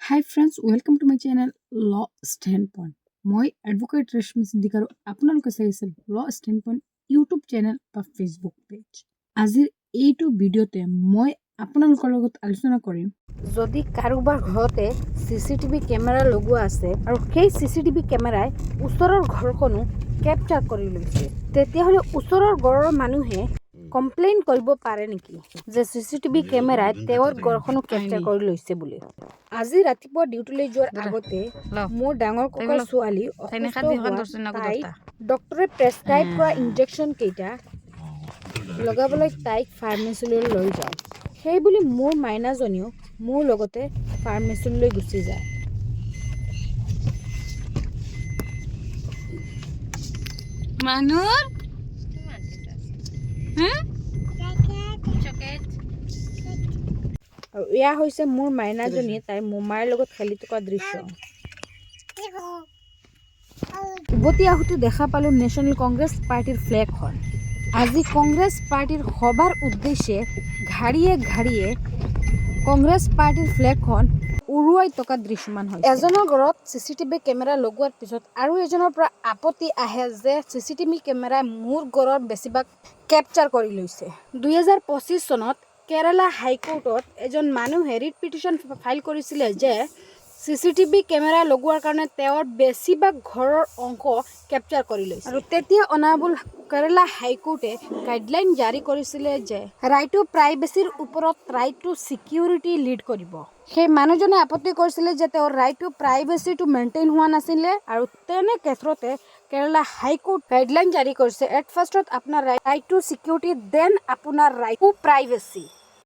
Hi friends, welcome to my channel Law Standpoint. মই advocate ৰেশমী সিদ্দিক আৰু আপোনালোকে চাই আছে ল ষ্টেণ্ডপইণ্ট ইউটিউব চেনেল বা ফেচবুক পেজ। আজিৰ এইটো ভিডিঅ'তে মই আপোনালোকৰ লগত আলোচনা কৰিম যদি কাৰোবাৰ ঘৰতে চিচিটিভি কেমেৰা লগোৱা আছে আৰু সেই চিচিটিভি কেমেৰাই ওচৰৰ ঘৰখনো কেপচাৰ কৰি লৈছে, তেতিয়াহ'লে ওচৰৰ ঘৰৰ মানুহে কমপ্লেইন কৰিব পাৰে নেকি যে চিচিটিভি কেমেৰাই তেওঁৰ ঘৰখনো কেপচাৰ কৰি লৈছে বুলি? আজি ৰাতিপুৱা ডিউটিলৈ যোৱাৰ আগতে মোৰ ডাঙৰ ককাৰ ছোৱালী তাইক ডক্টৰে প্ৰেছক্ৰাইব কৰা ইনজেকশ্যন কেইটা লগাবলৈ তাইক ফাৰ্মাচীলৈ লৈ যায়। সেই বুলি মোৰ মাইনাজনীও মোৰ লগতে ফাৰ্মাচীলৈ গুচি যায়। আৰু এয়া হৈছে মোৰ মাইনাজনীয়ে তাইৰ মোমাইৰ লগত খেলি থকা দৃশ্য। উভতি আহোঁতে দেখা পালোঁ নেশ্যনেল কংগ্ৰেছ পাৰ্টিৰ ফ্লেগখন। আজি কংগ্ৰেছ পাৰ্টিৰ সভাৰ উদ্দেশ্যে ঘাৰিয়ে ঘাৰিয়ে কংগ্ৰেছ পাৰ্টিৰ ফ্লেগখন উৰুৱাই থকা দৃশ্যমান হয়। এজনৰ ঘৰত চিচিটিভি কেমেৰা লগোৱাৰ পিছত আৰু এজনৰ পৰা আপত্তি আহে যে চিচিটিভি কেমেৰাই মোৰ ঘৰৰ বেছিভাগ কেপচাৰ কৰি লৈছে। 2025 চনত কেৰালা হাইকোৰ্টত এজন মানুহে ৰিট পিটিশ্যন ফাইল কৰিছিলে যে চিচিটিভি কেমেৰা লগোৱাৰ কাৰণে তেওঁৰ বেছিভাগ ঘৰৰ অংশ কেপচাৰ কৰি লৈছে। আৰু তেতিয়া অনাবল কেৰালা হাইকোৰ্টে গাইডলাইন জাৰি কৰিছিলে যে ৰাইট টু প্ৰাইভেচিৰ ওপৰত ৰাইট টু ছিকিউৰিটি লিড কৰিব। সেই মানুহজনে আপত্তি কৰিছিলে যে তেওঁৰ ৰাইট টু প্ৰাইভেচিটো মেইনটেইন হোৱা নাছিলে, আৰু তেনে ক্ষেত্ৰতে কেৰালা হাইকোৰ্ট গাইডলাইন জাৰি কৰিছে এট ফাৰ্ষ্টত আপোনাৰ ৰাইট টু ছিকিউৰিটি, দেন আপোনাৰ ৰাইট টু প্ৰাইভেচি।